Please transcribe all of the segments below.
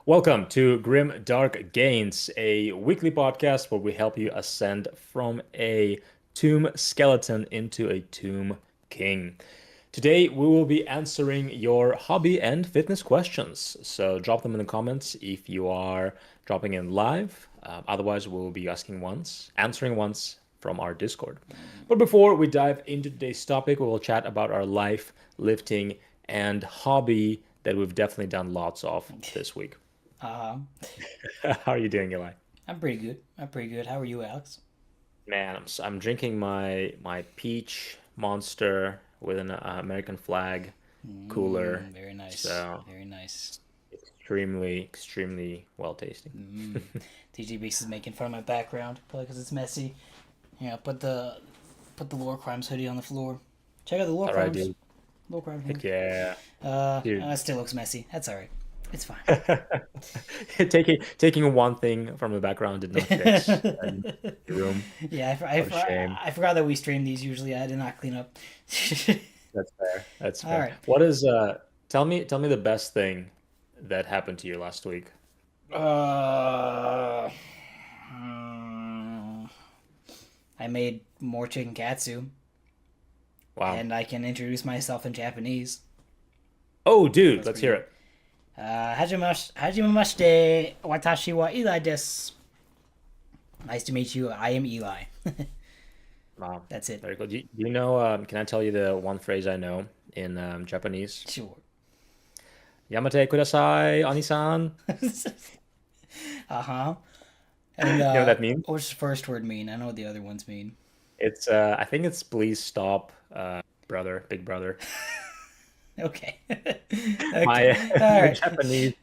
Welcome to Grim Dark Gains, a weekly podcast where we help you ascend from a tomb skeleton into a tomb king. Today, we will be answering your hobby and fitness questions. So, drop them in the comments if you are dropping in live. Otherwise, we will be answering once from our Discord. But before we dive into today's topic, we will chat about our life, lifting, and hobby that we've definitely done lots of this week. Uh, How are you doing, Eli? I'm pretty good. I'm pretty good. How are you, Alex? Man, I'm drinking my peach monster with an American flag cooler. Very nice. So Very nice. extremely well tasting. TG Beast is making fun of my background, probably because it's messy. Yeah, put the Lore Crimes hoodie on the floor. Check out the Lore All right, Crimes. dude. Lore Crimes hoodie. Heck yeah, dude. It still looks messy. That's all right. It's fine. Taking one thing from the background did not fix the room. Yeah, What a shame. I forgot that we stream these usually. I did not clean up. That's fair. That's All fair. right. What is tell me the best thing that happened to you last week. Uh, hmm, I made more chicken katsu, Wow. and I can introduce myself in Japanese. Oh, dude, That's let's pretty hear good. it. Hajimemashite, watashi wa Eli desu. Nice to meet you. I am Eli. Wow. That's it. Very cool. Do you know, can I tell you the one phrase I know in Japanese? Sure. Yamate kudasai, Ani-san. Uh huh. And You know what that means? what's the first word mean? I know what the other ones mean. It's I think it's please stop, brother, big brother. Okay. My Okay. All my right. Japanese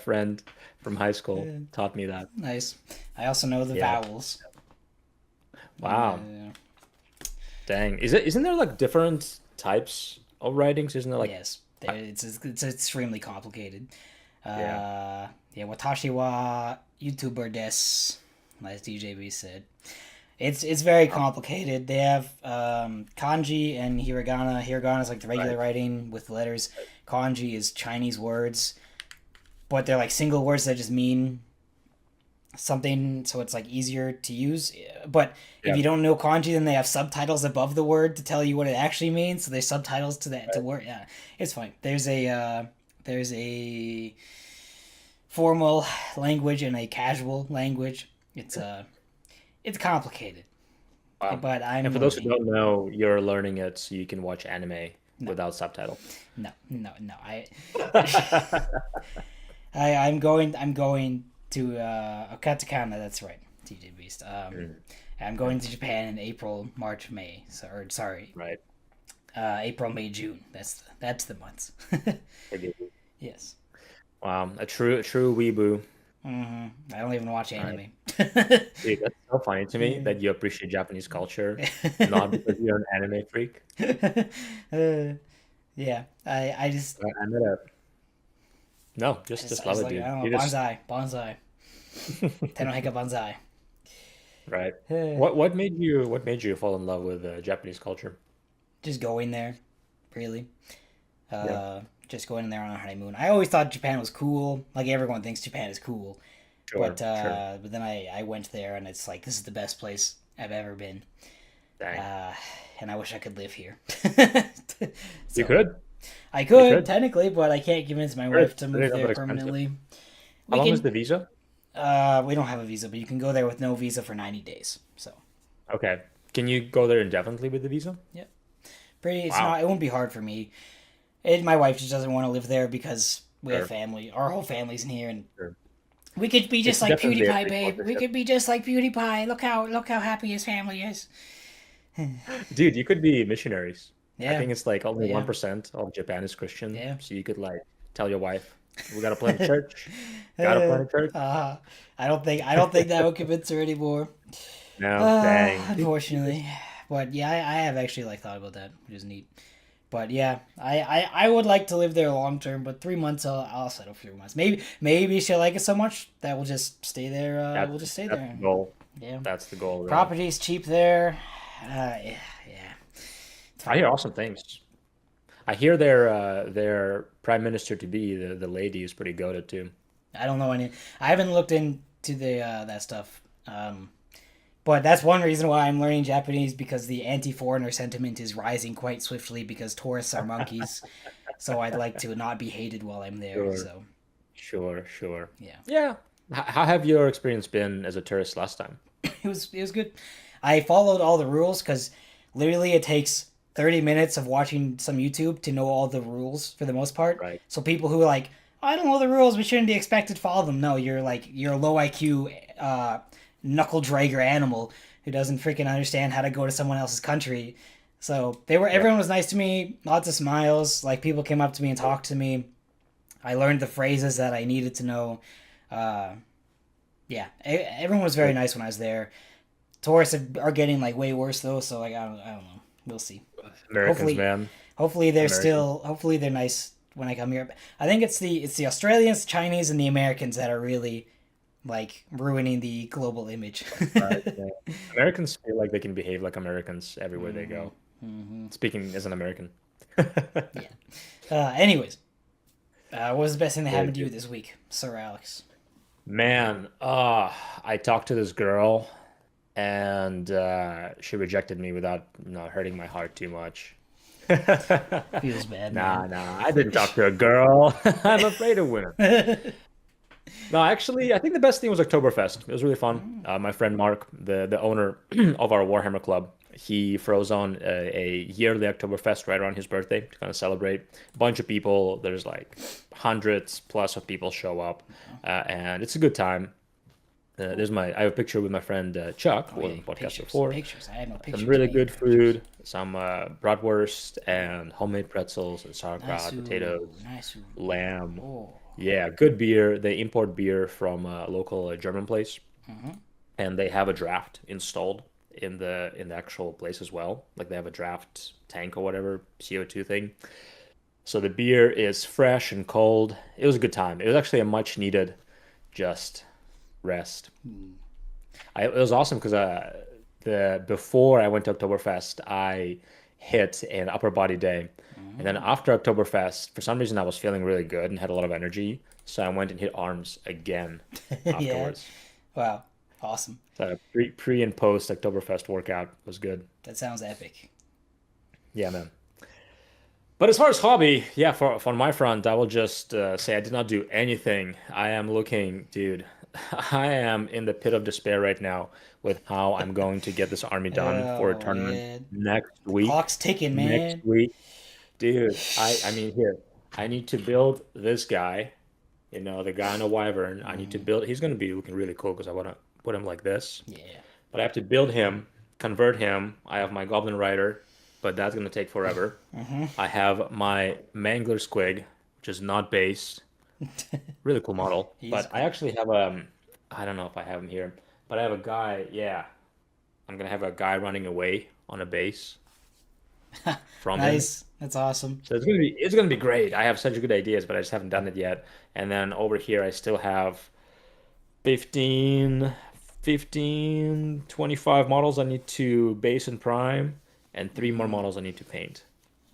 friend from high school taught me that. Nice. I also know the Yeah. vowels. Wow. Uh, Dang. Isn't there like different types of writings? Isn't there like yes. It's extremely complicated. yeah. Yeah, watashi wa YouTuber desu, as DJB said. It's very Wow. complicated. They have kanji and hiragana. Hiragana is like the regular Right. writing with letters. Kanji is Chinese words, but they're like single words that just mean something, so it's like easier to use. But if Yeah. you don't know kanji, then they have subtitles above the word to tell you what it actually means. So there's subtitles to that to Right. word. Yeah, it's fine. There's a formal language and a casual language. It's complicated, Wow. but And I'm for those who learning. don't know, you're learning it so you can watch anime No, without subtitle. no. I'm going to katakana. That's right, TJ Beast. Mm, I'm going to Japan in April, March, May. So, or sorry, right. April, May, June. That's the months. Forgive you. Yes. Wow. A true weeboo. I don't even watch All right. anime. Dude, that's so funny to me that you appreciate Japanese culture, not because you're an anime freak. Uh, yeah, I met a no, just I love just it, like, I dude. don't know, You just bonsai, Tenohika bonsai. right. What made you fall in love with Japanese culture? Just going there, really. Yeah, Just going there on a honeymoon. I always thought Japan was cool. Like everyone thinks Japan is cool, sure. but then I went there and it's like this is the best place I've ever been. Dang. Uh, and I wish I could live here. You So could. I You could could. technically, but I can't convince my Very, wife to very move not there that expensive. permanently. How We long is can. the visa? We don't have a visa, but you can go there with no visa for 90 days. So Okay. Can you go there indefinitely with the visa? yeah, pretty. It's Wow. not. It won't be hard for me. My wife just doesn't want to live there because we have Sure. family. Our whole family's in here, and Sure. we could be just It's like definitely a PewDiePie, free babe. We sponsorship. could be just like PewDiePie. Look how happy his family is. Dude, you could be missionaries. I Yeah, think it's like only yeah, 1% of Japan is Christian. yeah. So you could like tell your wife, we gotta plant a church. Gotta plant a church. uh, I don't think that would convince her anymore. No, dang. Unfortunately, but yeah, I have actually like thought about that, which is neat. But yeah, I would like to live there long term, but 3 months I'll settle for 3 months. Maybe she'll like it so much that we'll just stay there. That's We'll just stay that's there. the goal. Yeah, That's the goal, really. property's cheap there. Yeah, it's I fine. hear awesome things. I hear their prime minister to be the lady is pretty goated too. I don't know any. I haven't looked into the that stuff. But that's one reason why I'm learning Japanese because the anti-foreigner sentiment is rising quite swiftly because tourists are monkeys. So I'd like to not be hated while I'm there. Sure, So sure, sure. yeah, Yeah. How have your experience been as a tourist last time? it was good. I followed all the rules because literally it takes 30 minutes of watching some YouTube to know all the rules for the most part. Right. So people who are like, I don't know the rules, we shouldn't be expected to follow them. No, you're a low IQ knuckle dragger animal who doesn't freaking understand how to go to someone else's country. So Yeah. everyone was nice to me, lots of smiles. Like people came up to me and talked to me. I learned the phrases that I needed to know. Uh, yeah, everyone was very Good. nice when I was there. Tourists are getting like way worse though, so like I don't know. We'll see. Americans, Hopefully, man. Americans. hopefully they're nice when I come here. I think it's the Australians, Chinese, and the Americans that are really like ruining the global image. Right. Yeah. Americans feel like they can behave like Americans everywhere they Hmm. go. Hmm. Speaking as an American. Yeah. Anyways, what was the best thing that Good, happened to you good. this week, Sir Alex? Man, I talked to this girl and she rejected me without hurting my heart too much. Feels bad, man. Nah, I didn't talk to a girl. I'm afraid of women. No, actually, I think the best thing was Oktoberfest. It was really fun. My friend Mark, the owner of our Warhammer club, he froze on a yearly Oktoberfest right around his birthday to kind of celebrate. A bunch of people, there's like hundreds plus of people show up, and it's a good time. Cool. I have a picture with my friend Chuck, Oh who was yeah, on the podcast pictures, before. pictures. I have no Some pictures, really but you good have pictures. food, some bratwurst and homemade pretzels and Nice, sauerkraut, potatoes, nice. lamb. Oh. Yeah, good beer. They import beer from a local German place, Mm-hmm. and they have a draft installed in the actual place as well. Like they have a draft tank or whatever CO2 thing. So the beer is fresh and cold. It was a good time. It was actually a much needed just rest. It was awesome because the before I went to Oktoberfest, I hit an upper body day, and then Mm. after Oktoberfest, for some reason I was feeling really good and had a lot of energy, so I went and hit arms again Yeah. afterwards. Wow. Awesome. So pre and post Oktoberfest workout was good. That sounds epic. Yeah, man. But as far as hobby, yeah, for on my front, I will just say I did not do anything. I am looking, dude. I am in the pit of despair right now with how I'm going to get this army done for a Oh tournament man, next the week. clock's ticking, Next man. week, dude. I mean here, I need to build this guy. The guy on a wyvern. I need to Mm. build. He's gonna be looking really cool because I want to put him like this. Yeah. But I have to build him, convert him. I have my Goblin Rider, but that's gonna take forever. Mm-hmm. I have my Mangler Squig, which is not based. Really cool model. He is But I cool. actually have I don't know if I have him here, but I have a guy, yeah. I'm gonna have a guy running away on a base from him. Nice. That's awesome. So it's gonna be great. I have such good ideas, but I just haven't done it yet. And then over here I still have 15, 15, 25 models I need to base and prime, and three more Mm. models I need to paint.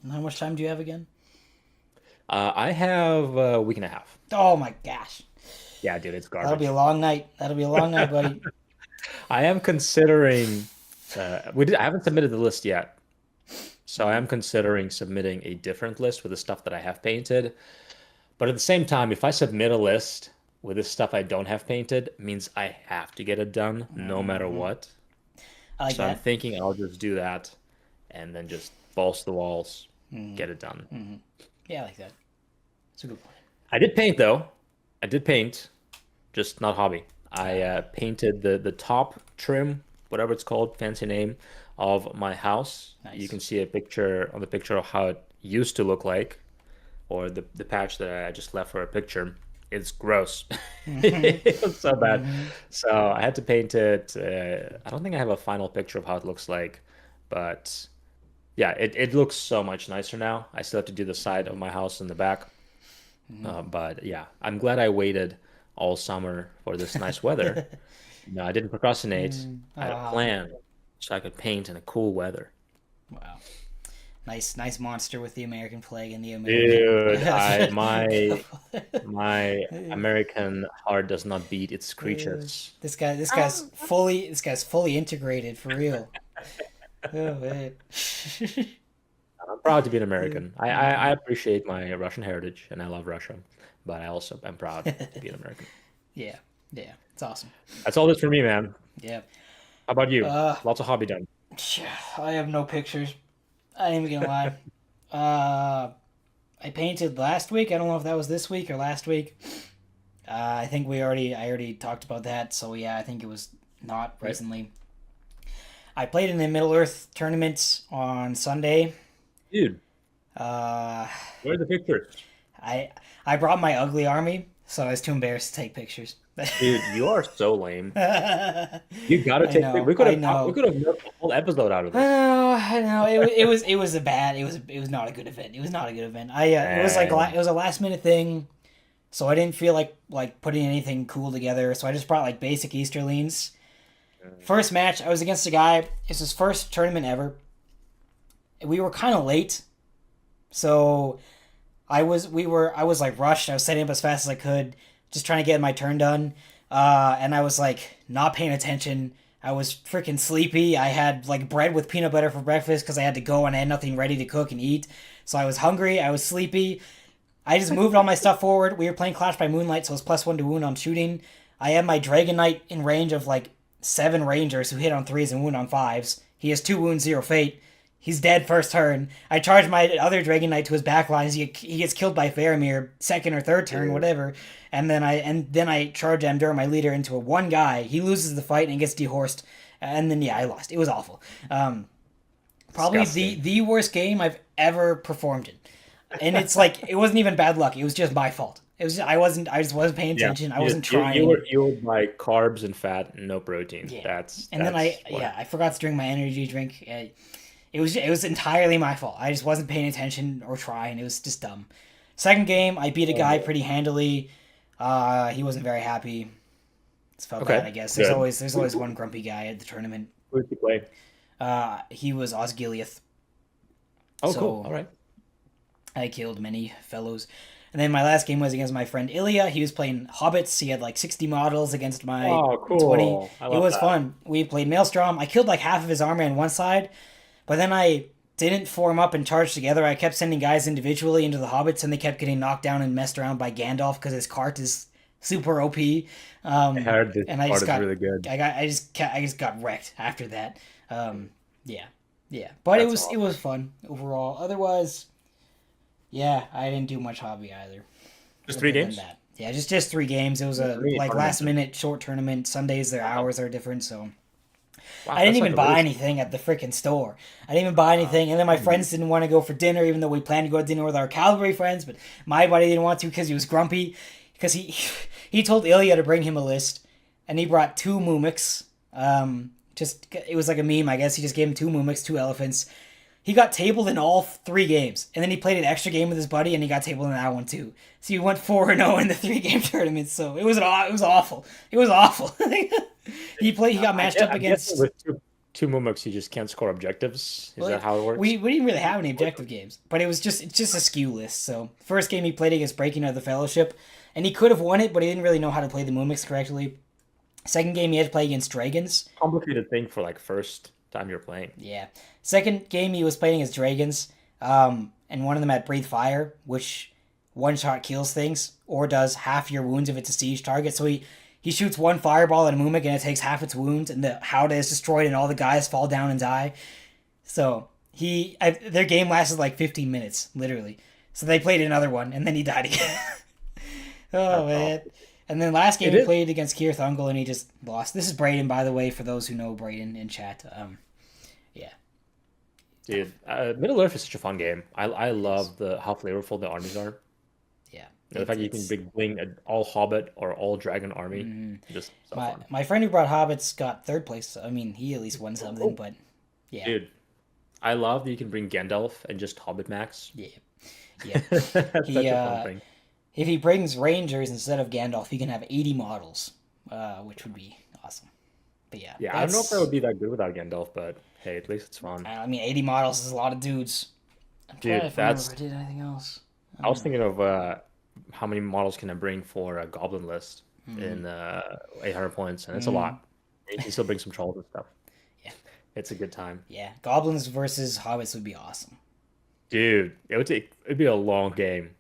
And how much time do you have again? I have a week and a half. Oh my gosh. Yeah, dude, it's That'll be a garbage. long night. That'll be a long night, buddy. I am considering. I haven't submitted the list yet, so I Mm. am considering submitting a different list with the stuff that I have painted. But at the same time, if I submit a list with the stuff I don't have painted, it means I have to get it done no matter Mm-hmm. what. I like So I'm that. thinking I'll just do that and then just balls to the walls, Mm-hmm. get it done. Mm-hmm. Yeah, I like that. It's a good plan. I did paint though. I did paint, just not hobby. I Ah, painted the top trim, whatever it's called, fancy name, of my house. You nice. can see a picture on the picture of how it used to look like, or the patch that I just left for a picture. It's gross. Mm-hmm. It was so bad. Mm-hmm. So I had to paint it. I don't think I have a final picture of how it looks like, but yeah, it looks so much nicer now. I still have to do the side of my house in the back. But yeah, I'm glad I waited all summer for this nice weather. No, I didn't procrastinate. Mm. I had a Ah, plan so I could paint in a cool weather. wow. Nice monster with the American flag and the Dude, American. my American heart does not beat its creatures. This guy's fully integrated for real. Oh man. I'm proud to be an American. I appreciate my Russian heritage and I love Russia, but I also am proud to be an American. Yeah, yeah, it's awesome. That's all this for me, man. Yeah. How about you? Uh, Lots of hobby done. I have no pictures. I ain't even gonna lie. I painted last week. I don't know if that was this week or last week. I think I already talked about that. So yeah, I think it was not Right. recently. I played in the Middle Earth tournament on Sunday. Dude, Uh, where are the pictures? I I brought my ugly army, so I was too embarrassed to take pictures. Dude, you are so lame. I You gotta take know, we could I have we know. could have milked a whole episode out of I this. know, I know. It was a bad. It was not a good event. It was not a good event. It was like And it was a last minute thing, so I didn't feel like putting anything cool together. So I just brought like basic Easterlings. First match, I was against a guy. It's his first tournament ever. We were kind of late, so I was like rushed. I was setting up as fast as I could, just trying to get my turn done. And I was like not paying attention. I was freaking sleepy. I had like bread with peanut butter for breakfast because I had to go and I had nothing ready to cook and eat. So I was hungry. I was sleepy. I just moved all my stuff forward. We were playing Clash by Moonlight, so it was +1 to wound on shooting. I had my Dragon Knight in range of like 7 Rangers who hit on threes and wound on fives. He has 2 wounds, 0 fate. He's dead first turn. I charge my other Dragon Knight to his back lines. He gets killed by Faramir second or third turn, dude, whatever. And then I charge Amdur, my leader, into a one guy. He loses the fight and gets dehorsed. And then yeah, I lost. It was awful. Probably disgusting. the worst game I've ever performed in. And it's like it wasn't even bad luck. It was just my fault. It was I just wasn't paying Yeah. attention. I You, wasn't you trying. were you were like carbs and fat and no protein. Yeah. And then That's what I forgot to drink my energy drink. It was entirely my fault. I just wasn't paying attention or trying. It was just dumb. Second game, I beat a guy pretty handily. He wasn't very happy. It's felt bad, okay. I guess. Good. There's always one grumpy guy at the tournament. Who did you play? He was Osgiliath. Oh, cool. So All right. I killed many fellows. And then my last game was against my friend Ilya. He was playing Hobbits. He had like 60 models against my Oh, 20. cool. I It love was that. fun. We played Maelstrom. I killed like half of his army on one side, but then I didn't form up and charge together. I kept sending guys individually into the Hobbits, and they kept getting knocked down and messed around by Gandalf because his cart is super OP. I heard this And I part just is got really good. I just got wrecked after that. Yeah, yeah. But That's it awesome. was fun overall. Otherwise, yeah, I didn't do much hobby either. Just Other three than games? that, yeah, just 3 games. It was a Three like tournaments. last minute short tournament. Sundays their Wow. hours are different, so Wow, I didn't that's like even a buy really anything at the freaking store. I didn't even buy wow. anything, and then my friends didn't want to go for dinner, even though we planned to go to dinner with our Calgary friends. But my buddy didn't want to because he was grumpy, because he told Ilya to bring him a list, and he brought 2 Mumiks. Just it was like a meme, I guess. He just gave him 2 Mumiks, 2 elephants. He got tabled in all 3 games, and then he played an extra game with his buddy, and he got tabled in that one too. So he went 4-0 in the 3 game tournament. So it was awful. It was awful. He got matched up I'm guessing against. with two Mumuks, you just can't score objectives. Is that Like, how it works? we didn't really have any objective games, but it's just a skew list. So first game he played against Breaking of the Fellowship, and he could have won it, but he didn't really know how to play the Mumix correctly. Second game he had to play against Dragons. Complicated thing for like first time you're playing. Yeah. Second game he was playing against Dragons, and one of them had Breathe Fire, which one shot kills things or does half your wounds if it's a siege target. So he shoots one fireball at a Mumik and it takes half its wounds, and the Howdah is destroyed and all the guys fall down and die. So their game lasted like 15 minutes, literally. So they played another one, and then he died again. Oh That's man! awesome. And then last game It he is. played against Keir Thungle, and he just lost. This is Braden, by the way, for those who know Braden in chat. Yeah, Dude, Middle Earth is such a fun game. I it is. love the how flavorful the armies are. Yeah, The fact you can it's bring an all Hobbit or all Dragon army, just so my fun. my friend who brought Hobbits got third place. So, I mean, he at least won something, Oh, but yeah, dude, I love that you can bring Gandalf and just Hobbit max. yeah, yeah. That's He such a fun thing. if he brings Rangers instead of Gandalf, he can have 80 models, which would be awesome. But yeah, Yeah, I don't know if that would be that good without Gandalf, but hey, at least it's fun. I mean, 80 models is a lot of dudes. I'm trying Dude, to remember if I that's. did anything else. I was thinking of how many models can I bring for a Goblin list Hmm. in 800 points, and it's a Mm, lot. You can still bring some trolls and stuff. yeah, It's a good time. yeah. Goblins versus hobbits would be awesome. Dude, it'd be a long game.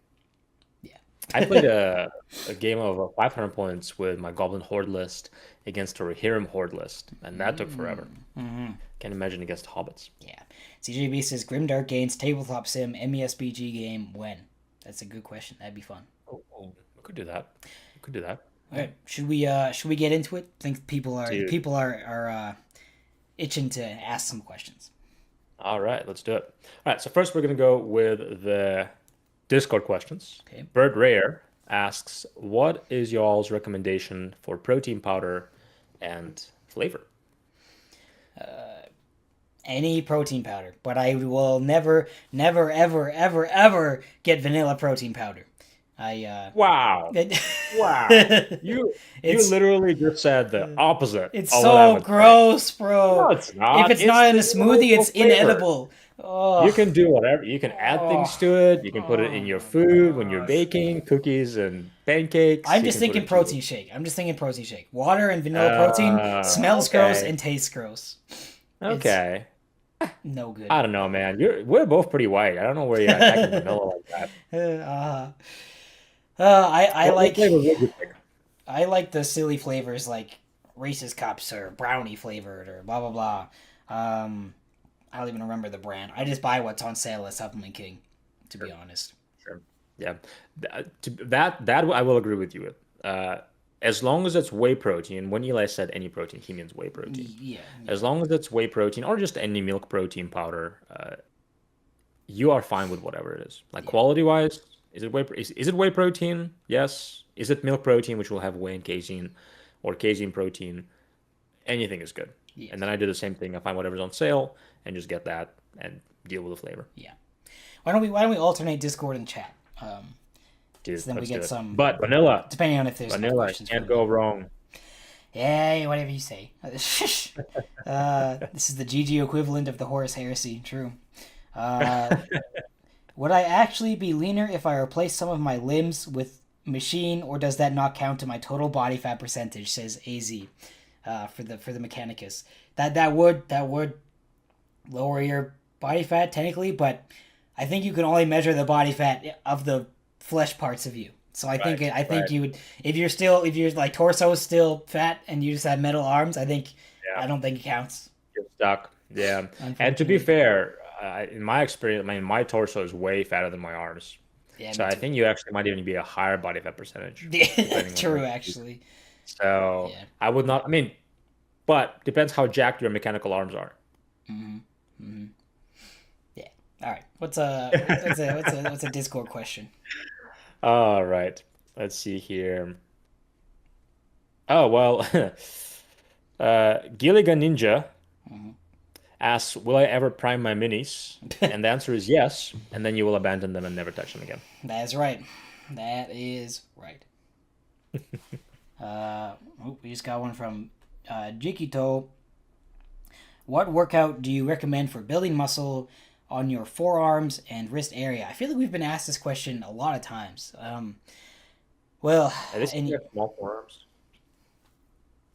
Yeah. I played a game of 500 points with my Goblin Horde list against a Rohirrim Horde list, and that took forever. Mm-hmm. Can't imagine against hobbits. Yeah. CJB says Grimdark Gains tabletop sim MESBG game when? That's a good question. That'd be fun. Oh, we could do that. We could do that. All right. Should we get into it? I think Dude. people are itching to ask some questions. All right, let's do it. All right, so first we're gonna go with the Discord questions. Okay. Bird Rare asks, "What is y'all's recommendation for protein powder and flavor?" Any protein powder, but I will never, never, ever, ever, ever get vanilla protein powder. I Wow, wow! You it's literally just said the opposite it's of what I so would say. gross, No, bro. it's If not. it's It's not in a the smoothie, original it's flavor. inedible. You Oh, can do whatever. You can add things oh, to it. You can put it oh in your my food when you're gosh. baking cookies and pancakes. I'm You just can put thinking it to your. protein shake. I'm just thinking protein shake. Water and vanilla protein smells gross Okay. and tastes gross. It's Okay. no good. I don't know, man. We're both pretty white. I don't know where you're attacking vanilla like that. Uh, I What like flavor would you pick? I like the silly flavors like Reese's Cups or brownie flavored or blah blah blah. I don't even remember the brand. I just buy what's on sale at Supplement King, to be Sure, honest. sure. Yeah. That I will agree with you with. As long as it's whey protein, when Eli said any protein, he means whey protein. Yeah, yeah, As long as it's whey protein or just any milk protein powder, you are fine with whatever it is. Like yeah. quality wise, is it whey protein? Yes. Is it milk protein, which will have whey and casein, or casein protein? Anything is good. And then Yes, I do the same thing. I find whatever's on sale and just get that and deal with the flavor. yeah. Why don't we alternate Discord and chat? Dude, So then we let's do get it. some, But vanilla, depending on if there's enough vanilla questions for can't them. go wrong. Yeah, whatever you say. This is the GG equivalent of the Horus Heresy. True. Uh, would I actually be leaner if I replace some of my limbs with machine, or does that not count to my total body fat percentage? Says Az, for the Mechanicus. That would lower your body fat technically, but I think you can only measure the body fat of the flesh parts of you. So Right, I think right. you would if your like torso is still fat and you just have metal arms. Yeah, I don't think it counts. you're stuck. Yeah. And to be Unfortunately. fair, in my experience, I mean, my torso is way fatter than my arms. Yeah, So me I too. think you actually might even be a higher body fat percentage, depending on True, what you do. actually. So Yeah. I would not, I mean, but depends how jacked your mechanical arms are. Hmm. Hmm. Yeah. All right. What's a Discord question? All right. Let's see here. Oh, well, Gilligan Ninja Hmm. asks, "Will I ever prime my minis?" And the answer is yes, and then you will abandon them and never touch them again. That is right. That is right. We just got one from Jikito. What workout do you recommend for building muscle on your forearms and wrist area? I feel like we've been asked this question a lot of times. Well, At least you and have small forearms.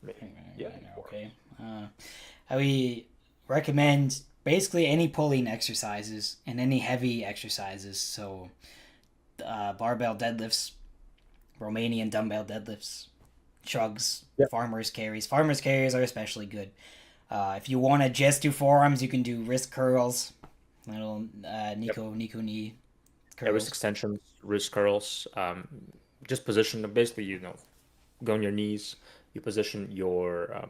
Maybe. Yeah, forearms. okay. We recommend basically any pulling exercises and any heavy exercises. So, barbell deadlifts, Romanian dumbbell deadlifts, shrugs, Yep. farmers carries. Farmers carries are especially good. If you want to just do forearms, you can do wrist curls, little Yep. Nico knee Yeah, wrist curls. extensions, wrist curls. Just position. Basically, go on your knees. You position your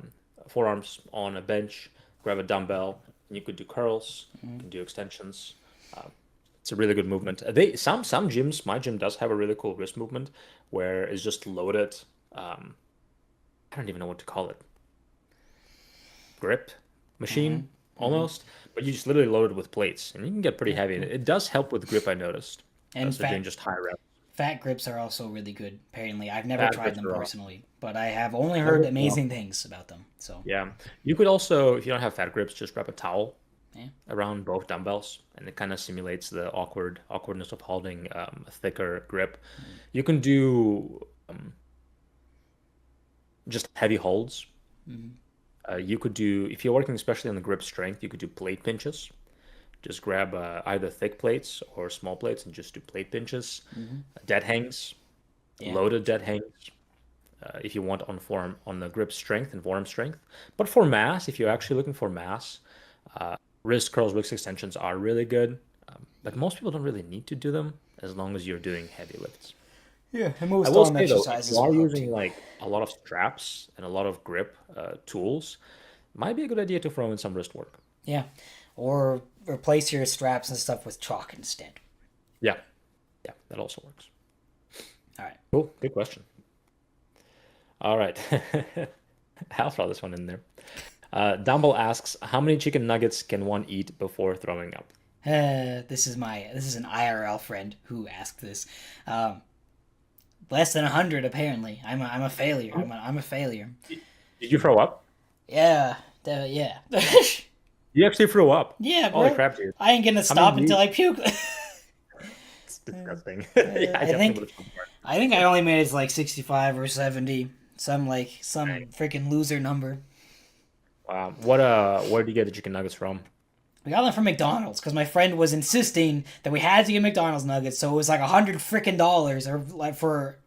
forearms on a bench. Grab a dumbbell. And you could do curls. You can do extensions. Uh, it's a really good movement. Some gyms. My gym does have a really cool wrist movement where it's just loaded. Um, I don't even know what to call it. Grip machine Hmm. almost, but you just literally load it with plates, and you can get pretty Yeah, heavy. And yeah. it does help with grip. I noticed. And So doing just high reps. fat grips are also really good. Apparently, I've never Fat tried grips them are awesome. personally, but I have only Fat heard grips are awesome. amazing things about them. So Yeah. You could also, if you don't have fat grips, just grab a towel Yeah. around both dumbbells, and it kind of simulates the awkwardness of holding a thicker grip. You can do just heavy holds. Mm-hmm. You could do, if you're working especially on the grip strength, you could do plate pinches. Just grab either thick plates or small plates and just do plate pinches. Mm-hmm. Dead hangs, Yeah. loaded dead hangs. If you want on the grip strength and forearm strength. But for mass, if you're actually looking for mass, wrist curls, wrist extensions are really good. But most people don't really need to do them as long as you're doing heavy lifts. Yeah, and I most will arm say though, if you exercises are will help using too. like a lot of straps and a lot of grip tools, might be a good idea to throw in some wrist work. Yeah, or replace your straps and stuff with chalk instead. Yeah, yeah, that also works. All right. Cool, good question. All right, I'll throw this one in there. Dumble asks, how many chicken nuggets can one eat before throwing up? This is an IRL friend who asked this. Um, Less than 100 apparently. I'm a failure. I'm a failure. Did you throw up? Yeah, yeah, You actually threw up. yeah, Holy bro. crap, dude. I ain't gonna How many stop until you? I puke. It's disgusting. Yeah, I I definitely think would have thrown up. I think I only made it to like 65 or 70. Some Dang. freaking loser number. Wow. Where did you get the chicken nuggets from? We got them from McDonald's because my friend was insisting that we had to get McDonald's nuggets, so it was like $100 or like for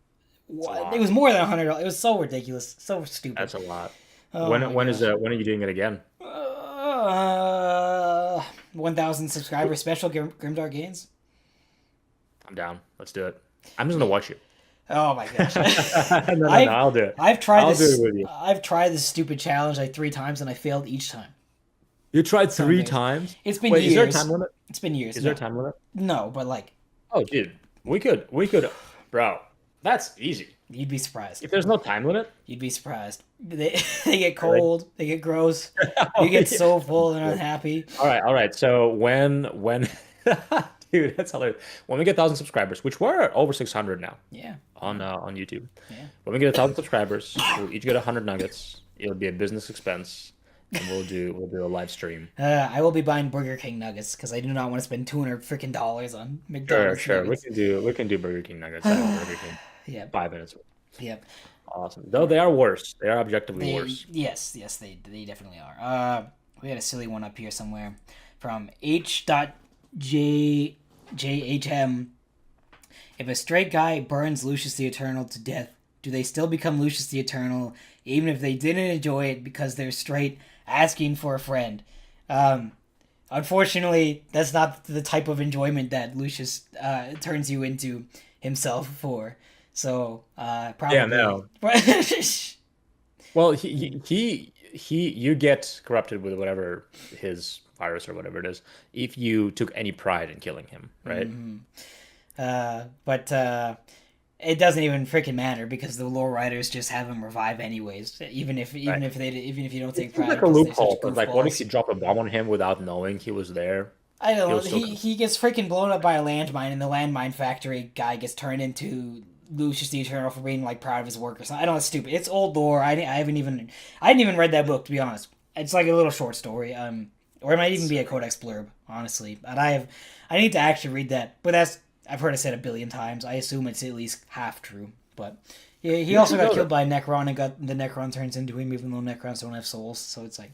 That's a what? It lot. was more than $100. It was so ridiculous, so stupid. That's a lot. Oh my gosh. When are you doing it again? 1,000 subscriber special Grimdark Gains. I'm down. Let's do it. I'm just gonna watch you. Oh my gosh. No, no, no. I've I'll do it. I've tried I'll do this. it with you. I've tried this stupid challenge like 3 times and I failed each time. You tried So three amazing. times. It's been Wait, is there a years. time limit? It's been years. Is there No, a time limit? no, but like Oh, dude, bro. That's easy. you'd be surprised. If there's no time limit, You'd be surprised. They get really? cold. They get gross. Oh, You get yeah. so full and unhappy. All right. So when, dude, that's hilarious. When we get 1,000 subscribers, which we're over 600 now Yeah, on YouTube, yeah. when we get 1,000 subscribers, we'll each get 100 nuggets. It'll be a business expense, and we'll do a live stream. I will be buying Burger King nuggets because I do not want to spend 200 freaking dollars on Sure, McDonald's sure. We nuggets. can do Burger King nuggets. I know Burger King. Yep, 5 minutes. yep. Awesome. Though they are worse. They are objectively worse. Yes, they definitely are. We had a silly one up here somewhere from H.J.JHM. If a straight guy burns Lucius the Eternal to death, do they still become Lucius the Eternal, even if they didn't enjoy it because they're straight, asking for a friend? Unfortunately, that's not the type of enjoyment that Lucius turns you into himself for. So, Yeah, probably. no. Well, you get corrupted with whatever his virus or whatever it is if you took any pride in killing him, right? But it doesn't even freaking matter because the lore writers just have him revive anyways, Right. even if you don't It take seems pride like a because they're such loophole, but like, what if goofballs. you drop a bomb on him without knowing he was there? I don't know. He'll still come. He gets freaking blown up by a landmine, and the landmine factory guy gets turned into Lucius the Eternal for being like proud of his work or something. I don't know. It's stupid. It's old lore. I hadn't even read that book to be honest. It's like a little short story. Or it might even be a codex blurb, honestly. But I need to actually read that. But I've heard it said a billion times. I assume it's at least half true. But he You also should got know killed that. by a Necron and got the Necron turns into him, even though Necrons don't have souls. So it's like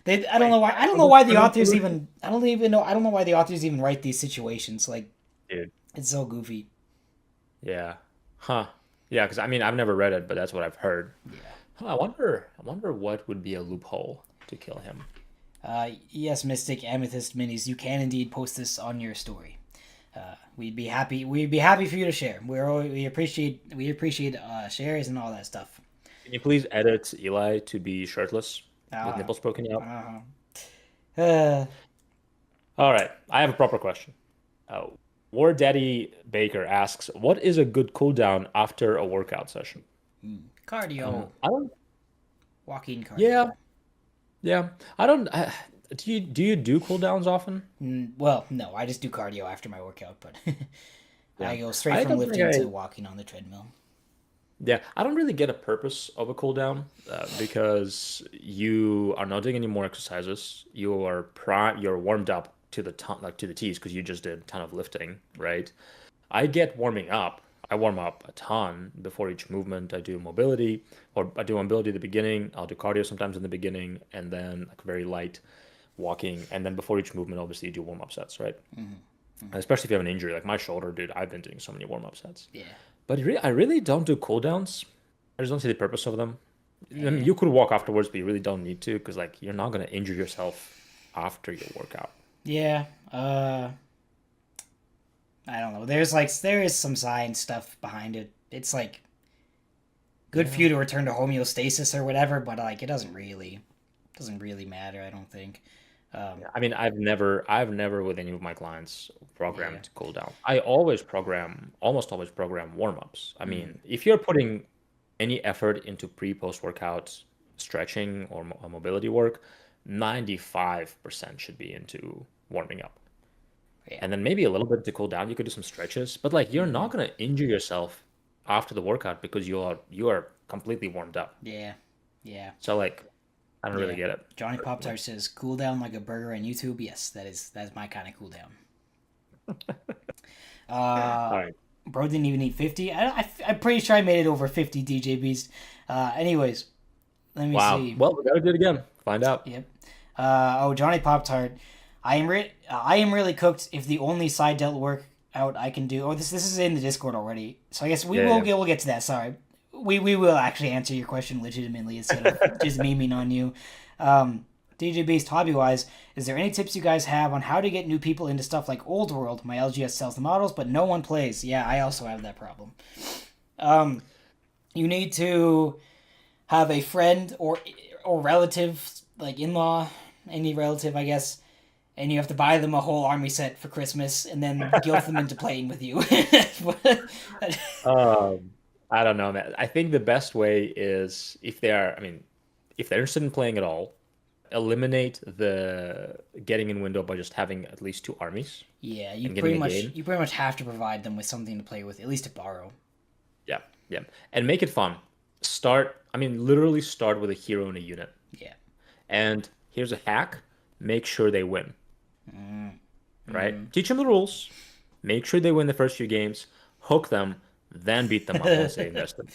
I don't Wait, know why. I don't know so why the the authors solution, even. I don't even know. I don't know why the authors even write these situations. Like dude. it's so goofy. Yeah. Huh. Yeah, because I mean, I've never read it, but that's what I've heard. Yeah. Huh, I wonder what would be a loophole to kill him. Yes, Mystic Amethyst Minis, you can indeed post this on your story. We'd be happy. We'd be happy for you to share. We appreciate shares and all that stuff. Can you please edit Eli to be shirtless with Uh, nipples poking out? uh, All right, I have a proper question. Uh, War Daddy Baker asks, "What is a good cooldown after a workout session?" Cardio, I don't. walking cardio. Yeah, yeah. I don't. Do you do cooldowns often? Well, no, I just do cardio after my workout, but Yeah, I go straight I from don't think lifting I. to walking on the treadmill. Yeah, I don't really get a purpose of a cooldown because you are not doing any more exercises. You're warmed up to the ton, like to the T's because you just did a ton of lifting, right? I get warming up. I warm up a ton before each movement. I do mobility, or I do mobility at the beginning. I'll do cardio sometimes in the beginning, and then like very light walking, and then before each movement, obviously you do warm up sets, right? Especially if you have an injury, like my shoulder, dude. I've been doing so many warm up sets. Yeah. But I really don't do cooldowns. I just don't see the purpose of them. I mean, Yeah. you could walk afterwards, but you really don't need to because like you're not gonna injure yourself after your workout. Yeah. I don't know. There is some science stuff behind it. It's like good for Yeah. you to return to homeostasis or whatever, but like it doesn't really matter. I don't think. Um, Yeah. I mean, I've never with any of my clients yeah. programmed cooldown. I always program, almost always program warm-ups. I Mm, mean, if you're putting any effort into pre-post workout stretching or mobility work, 95% should be into warming up. yeah. And then maybe a little bit to cool down. You could do some stretches, but like you're Hmm. not gonna injure yourself after the workout because you are completely warmed up. Yeah. Yeah. So like I don't really Yeah. get it Johnny Pop personally. Tart says cool down like a burger on YouTube. Yes, that's my kind of cool down. All Uh, right. bro didn't even eat 50. I'm pretty sure I made it over 50 DJBs. Anyways, let me Wow. see. Well, we gotta do it again. Find out. Yep. Oh, Johnny Pop Tart. I am really cooked if the only side delt work out I can do. Oh, this is in the Discord already. So I guess Yeah, yeah. we'll get to that. Sorry. We will actually answer your question legitimately instead of just memeing on you. DJ Beast, hobby wise, is there any tips you guys have on how to get new people into stuff like Old World? My LGS sells the models, but no one plays. Yeah, I also have that problem. Um, you need to have a friend or relative, like in law, any relative, I guess, and you have to buy them a whole army set for Christmas and then guilt them into playing with you. Um, I don't know, man. I think the best way is if they are, I mean, if they're interested in playing at all, eliminate the getting in window by just having at least two armies Yeah, and getting a game. you pretty much have to provide them with something to play with, at least to borrow. Yeah, yeah. And make it fun. I mean, literally start with a hero and a unit. Yeah. And here's a hack. Make sure they win, Mm, right? Teach them the rules. Make sure they win the first few games. Hook them, then beat them up once they invest them,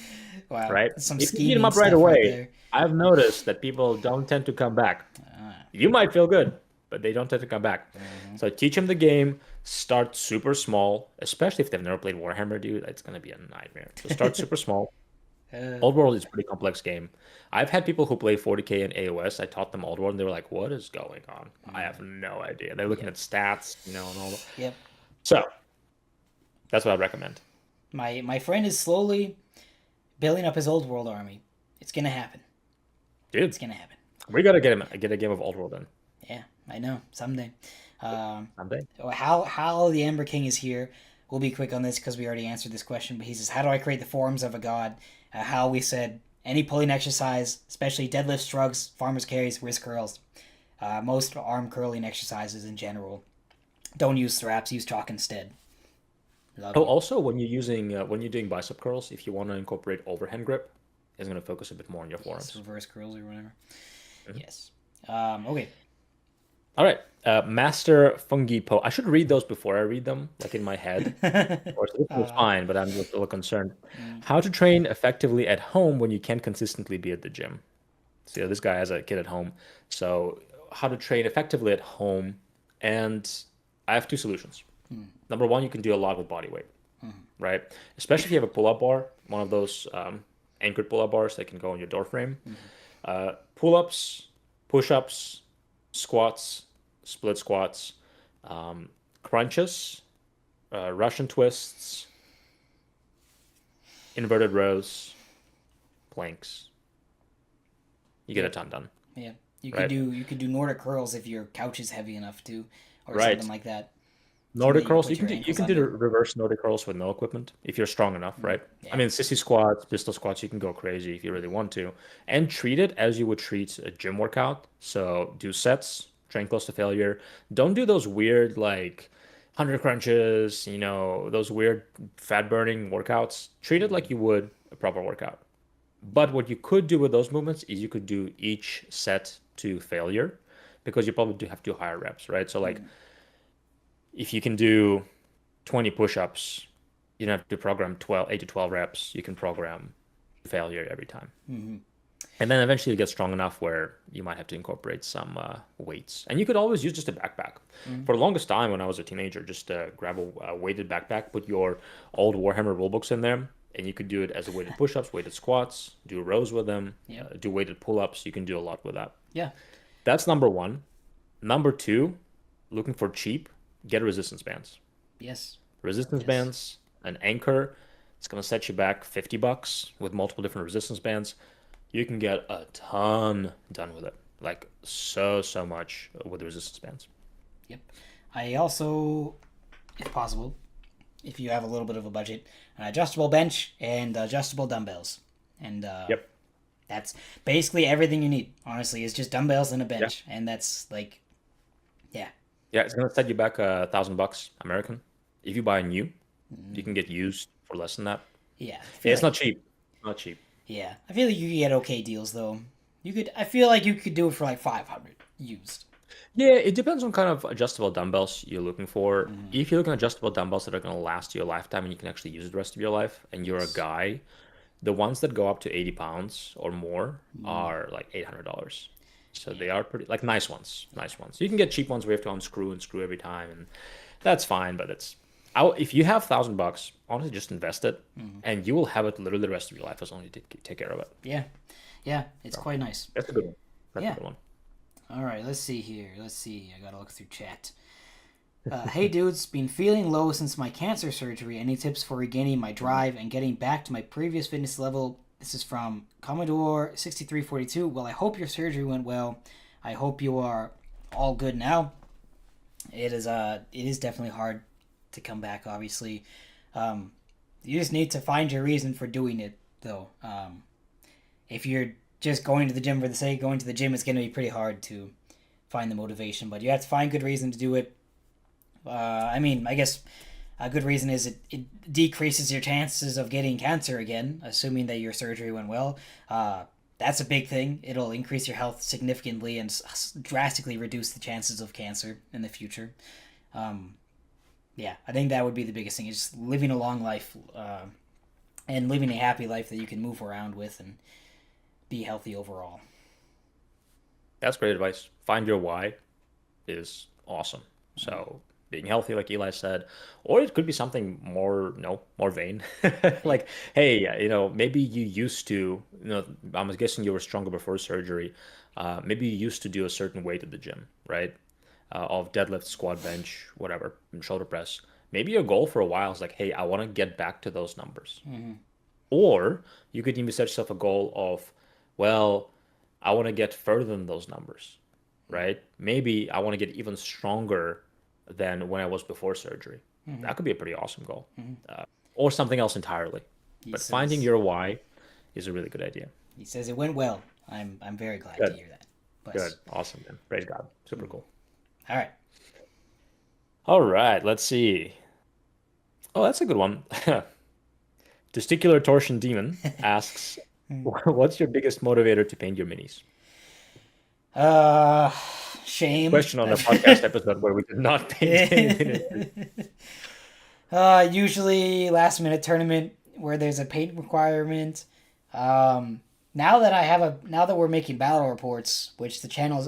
wow, right? some If you beat them scheming up right stuff right away, there. I've noticed that people don't tend to come back. Ah, You might feel good, but they don't tend to come back. mhm. So teach them the game. Start super small, especially if they've never played Warhammer, dude. It's gonna be a nightmare. So start super small. Uh, Old World is a pretty complex game. I've had people who play 40K and AOS. I taught them Old World, and they were like, "What is going on? I have no idea." They're looking yep, at stats, and all that. yep. So that's what I recommend. My friend is slowly building up his old world army. It's gonna happen. Dude, It's gonna happen. we gotta get a game of Old World then Yeah, I know. Someday. Um, someday. how the Amber King is here. We'll be quick on this because we already answered this question. But he says, "How do I create the forms of a god?" How we said any pulling exercise, especially deadlifts, shrugs, farmers carries, wrist curls, most arm curling exercises in general. Don't use straps. Use chalk instead. Love Oh, you. also when you're doing bicep curls, if you want to incorporate overhand grip, it's gonna focus a bit more on your Yes, forearms. reverse curls or whatever. Mhm. Yes. Okay. All right, Master Fungipo. I should read those before I read them, like in my head. Of course, this is uh, fine, but I'm just a little concerned. mm, How to train effectively at home when you can't consistently be at the gym. So this guy has a kid at home. So how to train effectively at home, and I have two solutions. mm, Number one, you can do a lot with body weight, mm, right? Especially if you have a pull-up bar, one of those anchored pull-up bars that can go on your door frame. mm. Pull-ups, push-ups, squats, split squats, um, crunches, Russian twists, inverted rows, planks. You get a Yep. ton done, Yeah. right? You could do Nordic curls if your couch is heavy enough to, or something Right. like that. Something that Nordic you can curls, put your you ankles can do the under. reverse Nordic curls with no equipment if you're strong enough, right? I Yeah. mean, sissy squats, pistol squats, you can go crazy if you really want to, and treat it as you would treat a gym workout. So do sets, train close to failure. Don't do those weird like 100 crunches, those weird fat burning workouts. Treat it like you would a proper workout. But what you could do with those movements is you could do each set to failure because you probably do have to do higher reps, right? So like if you can do 20 push-ups, you don't have to program 8 to 12 reps. You can program failure every time. Mm-hmm. And then eventually you get strong enough where you might have to incorporate some weights. And you could always use just a backpack. For the longest time when I was a teenager, just grab a weighted backpack, put your old Warhammer rulebooks in there, and you could do it as a weighted push-ups, weighted squats, do rows with them, Yep. do weighted pull-ups. You can do a lot with that. Yeah. That's number one. Number two, looking for cheap, get resistance bands. Yes. Resistance Yes. bands, an anchor. It's going to set you back $50 with multiple different resistance bands. You can get a ton done with it. Like so much with resistance bands. Yep. I also, if possible, if you have a little bit of a budget, an adjustable bench and adjustable dumbbells. And Yep. that's basically everything you need, honestly, is just dumbbells and a Yeah. bench. And that's like, yeah. Yeah, it's going to set you back $1,000 American. If you buy new, you can get used for less than that. Yeah. I Yeah, feel it's like, not cheap. Not cheap. yeah. I feel like you could get okay deals, though. I feel like you could do it for like 500 used. Yeah, it depends on kind of adjustable dumbbells you're looking for. If you're looking at adjustable dumbbells that are going to last you a lifetime and you can actually use it the rest of your life, and you're a guy, the ones that go up to 80 pounds or more are like $800. So they are pretty, like nice ones, nice ones. You can get cheap ones where you have to unscrew and screw every time, and that's fine. But if you have $1,000, honestly, just invest it, and you will have it literally the rest of your life as long as you take care of it. Yeah. Yeah. It's quite nice. That's a good one. That's Yeah. a good one. All right, let's see here. Let's see. I gotta look through chat. Hey dudes, been feeling low since my cancer surgery. Any tips for regaining my drive and getting back to my previous fitness level? This is from Commodore 6342. Well, I hope your surgery went well. I hope you are all good now. It is definitely hard to come back. Obviously, you just need to find your reason for doing it, though. If you're just going to the gym for the sake of going to the gym, it's going to be pretty hard to find the motivation. But you have to find good reason to do it. I mean, I guess a good reason is it decreases your chances of getting cancer again, assuming that your surgery went well. That's a big thing. It'll increase your health significantly and drastically reduce the chances of cancer in the future. Yeah, I think that would be the biggest thing, is just living a long life and living a happy life that you can move around with and be healthy overall. That's great advice. Find your why is awesome. So being healthy, like Eli said, or it could be something more, more vain. Like, hey, maybe you used to, I'm guessing you were stronger before surgery. Maybe you used to do a certain weight at the gym, right? Of deadlift, squat, bench, whatever, and shoulder press. Maybe your goal for a while is like, hey, I want to get back to those numbers. Or you could even set yourself a goal of, well, I want to get further than those numbers, right? Maybe I want to get even stronger than when I was before surgery. That could be a pretty awesome goal. Or something else entirely. But finding says- your why is a really good idea. He says it went well. I'm very glad Good. to hear that. But, Good. Awesome, man. Praise God. Super cool. All right. All right, let's see. Oh, that's a good one. Testicular Torsion Demon asks, what's your biggest motivator to paint your minis? Shame. Question on a podcast episode where we did not paint any minis. Usually last minute tournament where there's a paint requirement. Now that we're making battle reports, which the channel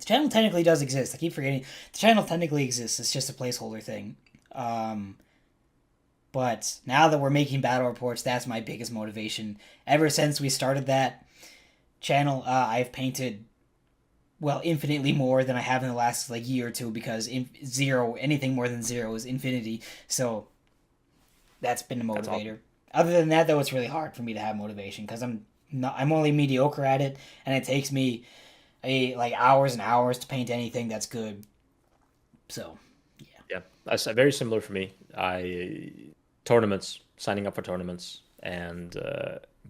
technically does exist. I keep forgetting. The channel technically exists. It's just a placeholder thing. But now that we're making battle reports, that's my biggest motivation. Ever since we started that channel, I've painted, well, infinitely more than I have in the last year or two, because anything more than 0 is infinity. So that's been a motivator. awesome. Other than that, though, it's really hard for me to have motivation because I'm only mediocre at it, and it takes me hours and hours to paint anything that's good. So Yeah, that's very similar for me. Signing up for tournaments, and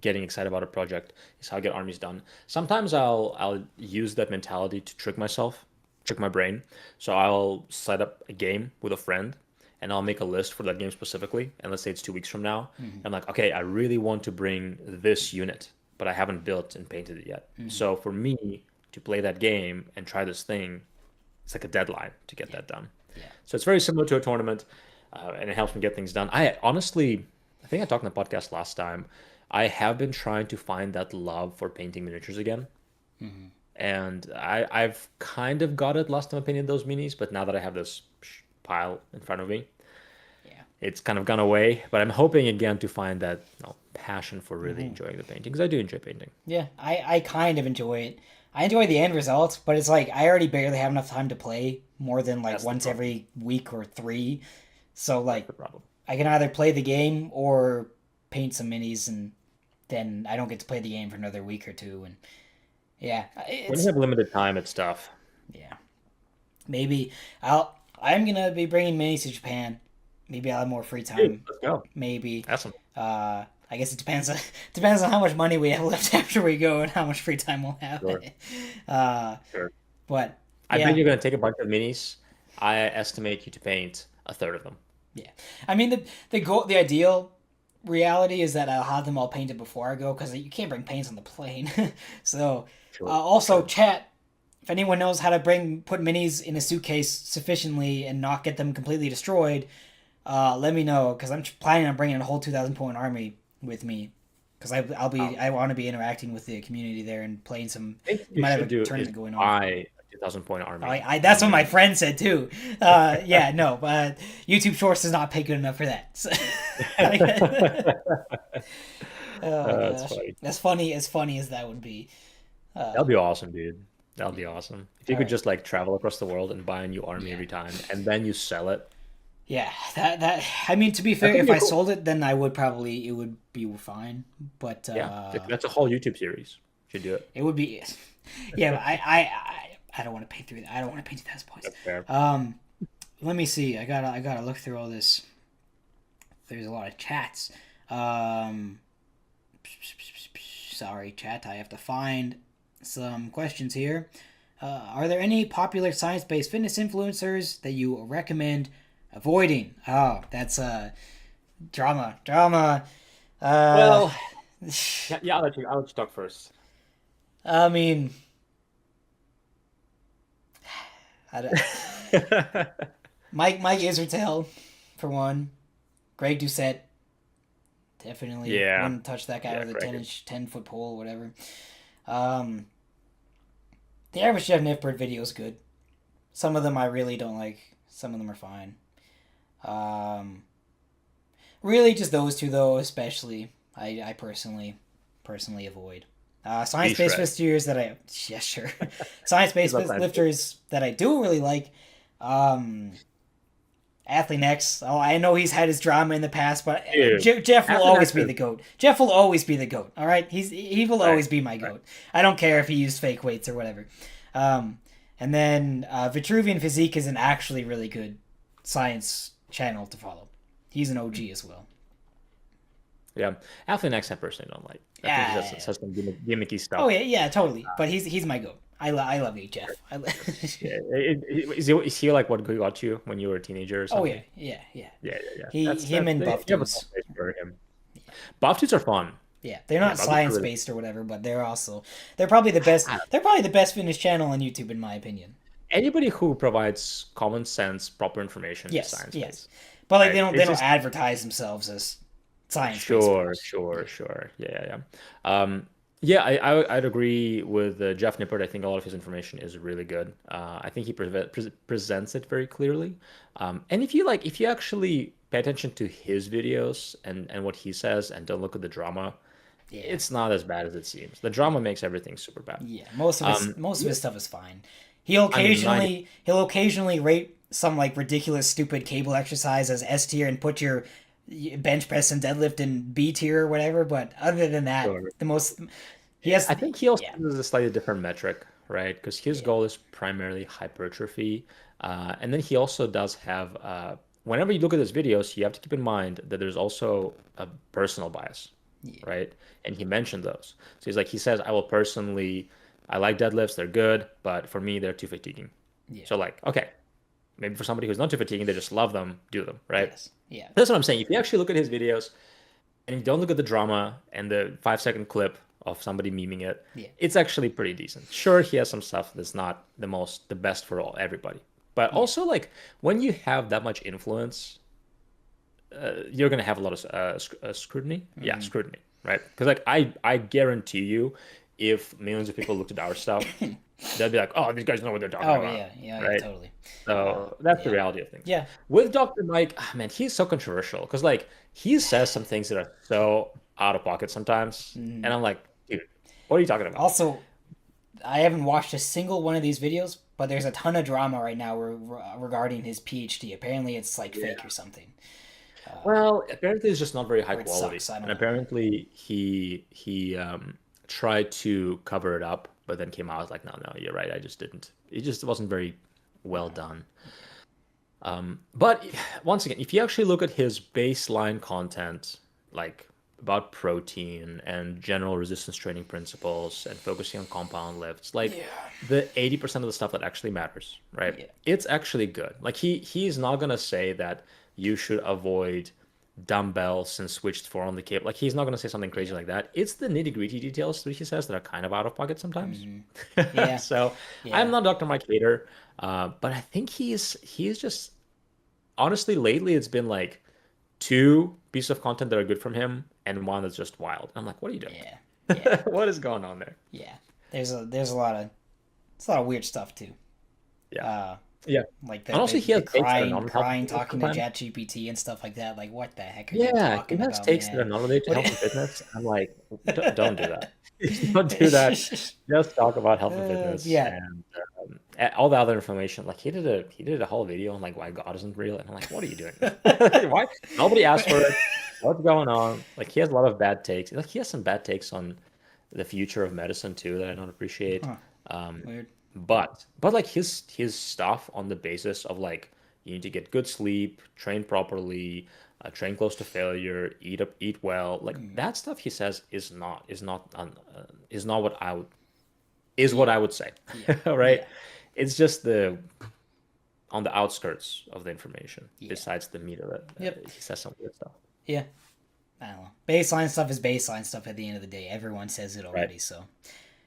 getting excited about a project is how I get armies done. Sometimes I'll use that mentality to trick myself, trick my brain. So I'll set up a game with a friend, and I'll make a list for that game specifically. And let's say it's 2 weeks from now. Mm-hmm. I'm like, okay, I really want to bring this unit, but I haven't built and painted it yet. Mm-hmm. So for me to play that game and try this thing, it's like a deadline to get Yeah. that done. Yeah. So it's very similar to a tournament, and it helps me get things done. I honestly, I think I talked in the podcast last time. I have been trying to find that love for painting miniatures again, Mm-hmm. and I've kind of got it last time I painted those minis, but now that I have this pile in front of me, Yeah. it's kind of gone away. But I'm hoping again to find that passion for really Mm-hmm. enjoying the painting because I do enjoy painting. Yeah, I kind of enjoy it. I enjoy the end result, but it's like I already barely have enough time to play more than like That's the once problem. every week or three. So That's like the problem. I can either play the game or paint some minis, and then I don't get to play the game for another week or two. And yeah, When you it's have limited time, it's tough. yeah. Maybe I'm gonna be bringing minis to Japan. Maybe I'll have more free Dude, time. let's go. Maybe. Awesome. I guess it depends. Depends on how much money we have left after we go and how much free time we'll have. Sure. Uh, Sure. but I yeah, bet you're gonna take a bunch of minis. I estimate you to paint a third of them. yeah. I mean the ideal reality is that I'll have them all painted before I go because you can't bring paints on the plane. So Sure. also chat. If anyone knows how to put minis in a suitcase sufficiently and not get them completely destroyed, let me know because I'm planning on bringing a whole 2,000 point army with me because I want to be interacting with the community there and playing some. I think You you might have should a do is tournament going on. buy a 2,000 point army. That's what my friend said too. Yeah, no, but YouTube Shorts does not pay good enough for that. So- oh That's gosh, funny. as funny as that would be. That'll be awesome, dude. That'll be awesome. If you All could right. just like travel across the world and buy a new army Yeah. every time, and then you sell it, Yeah, that I mean to be that fair, could if be I cool. sold it, then I would probably it would be fine. But Yeah, that's a whole YouTube series. Should do it. it would be, yeah. But I don't want to paint through that. I don't want to paint 2,000 points. That's fair. Let me see. I gotta look through all this. There's a lot of chats. Um, sorry, chat. I have to find some questions here. Are there any popular science-based fitness influencers that you recommend avoiding? Oh, that's drama. Uh, Well, yeah, I'll let you talk first. I mean, I don't, Mike Israel, for one. Greg Doucette, definitely Yeah, wouldn't touch that guy yeah, with a Greg is. 10-foot pole or whatever. Um, the average Jeff Nippert video is good. Some of them I really don't like. Some of them are fine. Um, really, just those two though, especially. I personally avoid. B Science-based shred. lifters that I yeah sure, He's science-based not that big. lifters that I do really like. Um, Athlete X. Oh, I know he's had his drama in the past, but Dude, Jeff will Athlete always X be is the goat. Jeff will always be the goat. All right, he will right, always be my right. goat. I don't care if he used fake weights or whatever. Um, and then Vitruvian Physique is an actually really good science channel to follow. He's an OG as well. Yeah, Athlete X I personally don't like. I think he Yeah. says some gimmicky Oh stuff. yeah, totally. But he's my goat. I love you, Jeff. Yeah, is he like what got you when you were a teenager or Oh yeah, something? yeah. Yeah. Him and Buff You have a Dudes. soft place for him. Buff dudes are fun. Yeah, they're Yeah, not Buff dudes are science really. based or whatever, but they're probably the best. They're probably the best fitness channel on YouTube in my opinion. Anybody who provides common sense, proper information is Yes, science yes, based, but like right? they It's don't just advertise themselves as science based sure, videos. sure. Yeah. Yeah, I'd agree with Jeff Nippert. I think a lot of his information is really good. I think he presents it very clearly. And if you actually pay attention to his videos and what he says, and don't look at the drama, Yeah, it's not as bad as it seems. The drama makes everything super bad. yeah. Most of his most of Yeah, his stuff is fine. I mean, 90. He'll occasionally rate some like ridiculous stupid cable exercise as S tier and put your bench press and deadlift in B tier or whatever. But other than that, Sure. the most he has I think he also yeah uses a slightly different metric, right? Because his yeah goal is primarily hypertrophy. And then he also does have, whenever you look at his videos, you have to keep in mind that there's also a personal bias, yeah right? And he mentioned those. So he says, I like deadlifts, they're good, but for me, they're too fatiguing. yeah So like, okay, maybe for somebody who's not too fatiguing, they just love them, do them, right? Yes. Yeah. That's what I'm saying. If you actually look at his videos and you don't look at the drama and the 5 second clip of somebody memeing it, Yeah. it's actually pretty decent. Sure, he has some stuff that's not the best for everybody, but also like when you have that much influence, you're gonna have a lot of scrutiny. Yeah, scrutiny, right? Because like I guarantee you, if millions of people looked at our stuff, they'd be like, "Oh, these guys know what they're talking Oh about," yeah. Yeah. right? Totally. So that's the Yeah. reality of things. Yeah. With Dr. Mike, man, he's so controversial because like he says some things that are so out of pocket sometimes, and I'm like, dude, what are you talking about? Also, I haven't watched a single one of these videos, but there's a ton of drama right now regarding his PhD. Apparently, it's like fake or something. Well, apparently it's just not very high Or it quality, sucks. I don't and know. apparently he tried to cover it up, but then came out like, no, no, you're right, I just didn't. It just wasn't very well done. But once again, if you actually look at his baseline content, like about protein and general resistance training principles and focusing on compound lifts, like Yeah. the 80% of the stuff that actually matters, right? Yeah. It's actually good. Like he's not gonna say that you should avoid dumbbells and switched for on the cable. Like he's not gonna say something crazy like that. It's the nitty-gritty details that he says that are kind of out of pocket sometimes. Yeah. So I'm Yeah. not Dr. Mike hater, but I think he's just honestly lately it's been like two pieces of content that are good from him and one that's just wild. I'm like, what are you Yeah. Yeah. doing? What is going on there? Yeah. There's a lot of it's a lot of weird stuff too. Yeah. Uh, Yeah. like And also he the has takes that are crying, non-helpful talking to sometimes. ChatGPT and stuff like that. Like, what the heck are you Yeah, he talking has about, takes that are man? not related to What? health and fitness. I'm like, don't do that. Don't do that. Just talk about health and fitness Yeah. and all the other information. Like he did a whole video on like why God isn't real, and I'm like, what are you doing? Why nobody asked for it? What's going on? Like he has a lot of bad takes. Like he has some bad takes on the future of medicine too that I don't appreciate. Huh. Um, Weird. but like his stuff on the basis of like you need to get good sleep, train properly, train close to failure, eat well, like that stuff he says is not what I would is what Yeah. I would say, Yeah. right? Yeah. It's just the on the outskirts of the information. Yeah. Besides the meat of it, Yep. he says some weird stuff. Yeah. I don't know. Baseline stuff is baseline stuff at the end of the day. Everyone says it Right, already, so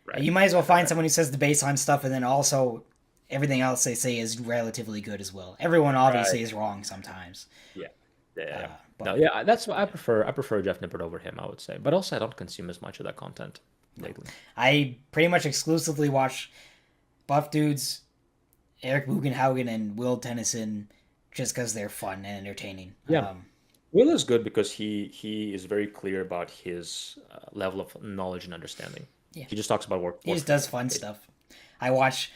right, you might as well find right. someone who says the baseline stuff and then also everything else they say is relatively good as well. Everyone obviously Right. is wrong sometimes. Yeah. Yeah. Yeah. No, But yeah, that's why I prefer Jeff Nippert over him, I would say. But also I don't consume as much of that content lately. I pretty much exclusively watch Buff Dudes, Eric Bugenhagen, and Will Tennyson just because they're fun and entertaining. Yeah. Will is good because he is very clear about his level of knowledge and understanding. Yeah. He just talks about work He just training, does fun basically. stuff. I watch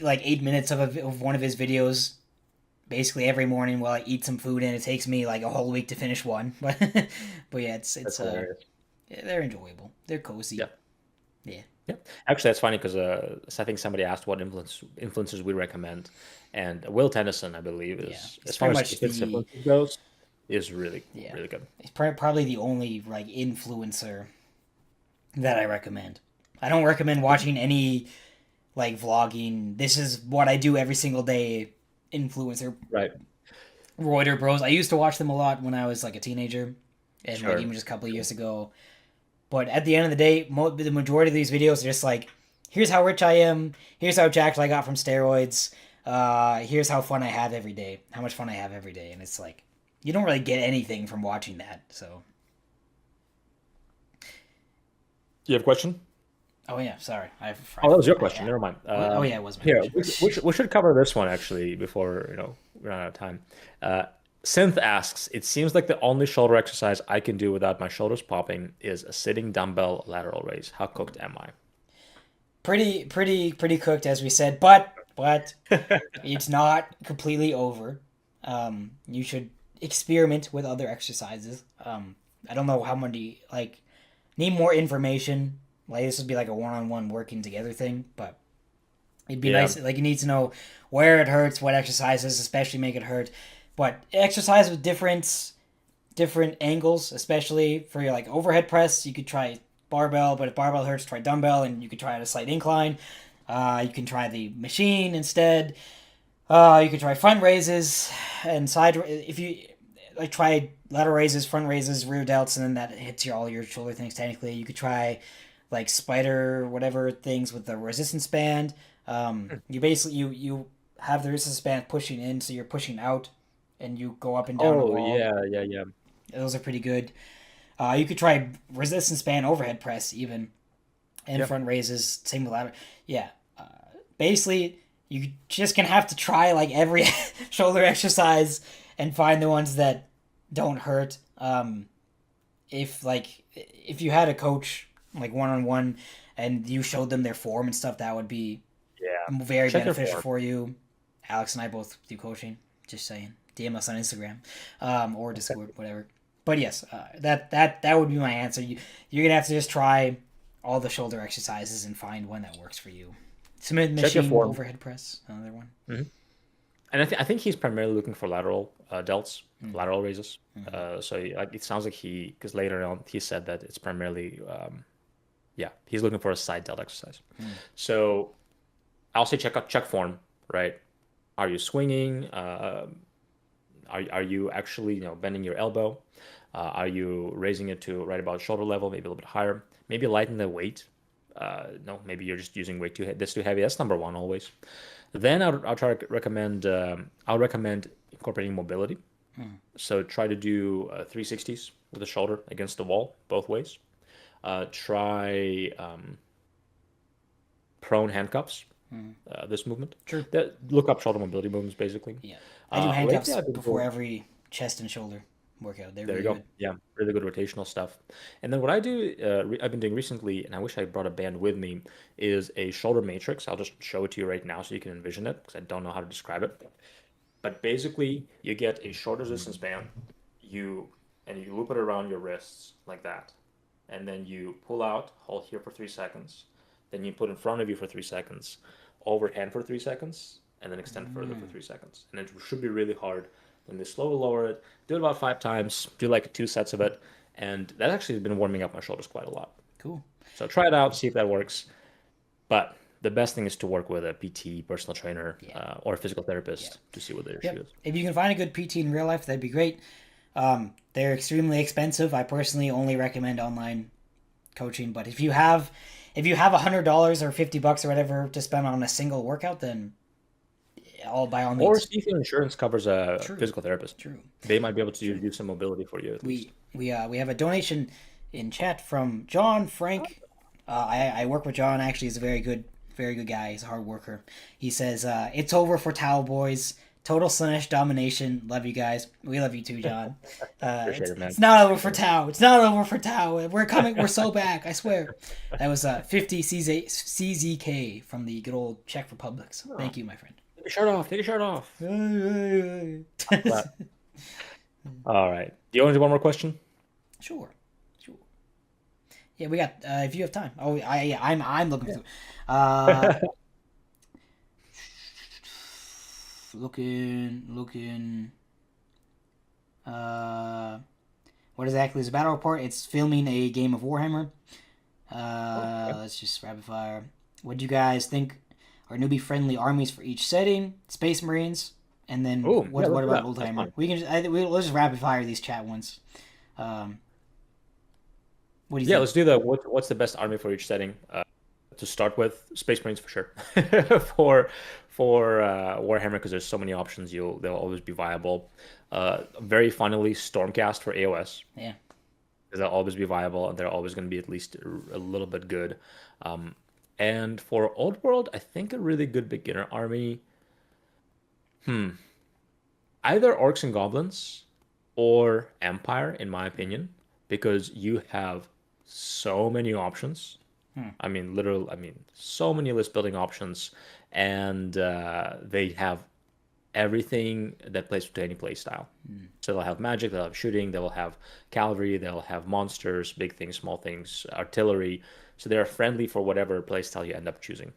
like 8 minutes of one of his videos basically every morning while I eat some food, and it takes me like a whole week to finish one. But yeah, That's hilarious. they're enjoyable. They're cozy. Yeah. Yeah. Yeah. Actually, that's funny because I think somebody asked what influencers we recommend, and Will Tennyson, I believe, Yeah. is It's as far pretty as much fitness the influences goes, is really yeah. really good. He's probably the only like influencer that I recommend. I don't recommend watching any like vlogging. This is what I do every single day. Influencer Right. Reuter Bros. I used to watch them a lot when I was like a teenager, and like Sure. even just a couple of Sure. years ago. But at the end of the day, the majority of these videos are just like, here's how rich I am. Here's how jacked I got from steroids. Here's how fun I have every day. How much fun I have every day, and it's like, you don't really get anything from watching that. So, Do you have a question? oh yeah, sorry, Oh, that was your I question. yeah. Never mind. Oh yeah, it was my Here, question. we should cover this one actually before we run out of time. Synth asks, it seems like the only shoulder exercise I can do without my shoulders popping is a sitting dumbbell lateral raise. How cooked am I? Pretty cooked, as we said, but it's not completely over. You should experiment with other exercises. I don't know how many like need more information. Like this would be like a one-on-one working together thing, but it'd be Yeah. nice. Like you need to know where it hurts, what exercises especially make it hurt. But exercise with different angles, especially for your like overhead press. You could try barbell, but if barbell hurts, try dumbbell, and you could try at a slight incline. You can try the machine instead. You could try front raises and side. If you like, try lateral raises, front raises, rear delts, and then that hits all your shoulder things. Technically, you could try like spider whatever things with the resistance band. You basically you have the resistance band pushing in, so you're pushing out, and you go up and down a Oh wall. yeah, yeah, yeah. Those are pretty good. You could try resistance band overhead press even, and Yep. front raises. Same with ladder. Yeah. Uh, Basically, you just gonna have to try like every shoulder exercise and find the ones that don't hurt. If you had a coach like one on one, and you showed them their form and stuff, that would be Yeah. very Check their beneficial form. for you. Alex and I both do coaching. Just saying. DM us on Instagram, or Discord, whatever. But yes, that would be my answer. You're gonna have to just try all the shoulder exercises and find one that works for you. Submit Check your machine form. overhead press, another one. Mhm. And I think he's primarily looking for lateral delts, lateral raises. So like it sounds like because later on he said that it's primarily yeah, he's looking for a side delt exercise. So I'll say check form, right? Are you swinging? Are you actually bending your elbow? Are you raising it to right about shoulder level, maybe a little bit higher? Maybe lighten the weight. No, maybe you're just using weight that's too heavy. That's number one always. Then I'll try to recommend I'll recommend incorporating mobility. So try to do 360s with the shoulder against the wall both ways. Try prone handcuffs. This movement. True. Look up shoulder mobility movements basically. Yeah, I do Lately handcuffs I've been before doing every chest and shoulder workout. They're There you really go. good. Yeah, really good rotational stuff. And then what I do, I've been doing recently, and I wish I brought a band with me, is a shoulder matrix. I'll just show it to you right now so you can envision it because I don't know how to describe it. But basically, you get a short resistance band, you you loop it around your wrists like that, and then you pull out, hold here for 3 seconds, then you put in front of you for 3 seconds, overhand for 3 seconds, and then extend further for 3 seconds. And it should be really hard. Then they slowly lower it. Do it about 5 times. Do like 2 sets of it, and that actually has been warming up my shoulders quite a lot. Cool. So try it out, see if that works. But the best thing is to work with a PT, personal trainer, Yeah. or a physical Yeah. therapist to see what the issue Yep. is. If you can find a good PT in real life, that'd be great. They're extremely expensive. I personally only recommend online coaching. But if you have $100 or $50 or whatever to spend on a single workout, then all by all Or means. see if your insurance covers a True. physical therapist. True. They might be able to do some mobility for you at least. We have a donation in chat from John Frank. I work with John. Actually, he's a very good guy. He's a hard worker. He says, "It's over for Towel Boys. Total Slanesh domination. Love you guys. We love you too, John. Appreciate it, man. It's not over for Tao. It's not over for Tao. We're coming. We're so back. I swear." That was 50 CZK from the good old Czech Republic. So thank you, my friend. Take your shirt off. Take your shirt off. But, all right. Do you want to do one more question? Sure. Sure. Yeah, we got. If you have time. Oh, I'm looking through. Uh, looking. What exactly is a battle report? It's filming a game of Warhammer. Let's just rapid fire. What do you guys think are newbie friendly armies for each setting? Space Marines, and then Oh, what yeah, what let's do about that. That's Oldtimer? fine. We can let's just rapid fire these chat ones. What do you Yeah, think? let's do what's the best army for each setting? To start with, Space Marines for sure. For Warhammer, because there's so many options, they'll always be viable. Very funnily, Stormcast for AOS, Yeah. because they'll always be viable and they're always going to be at least a little bit good. And for Old World, I think a really good beginner army, either Orcs and Goblins or Empire, in my opinion, because you have so many options. I mean, so many list building options, and they have everything that plays to any play style. So they'll have magic, they'll have shooting, they'll have cavalry, they'll have monsters, big things, small things, artillery. So they're friendly for whatever play style you end up choosing.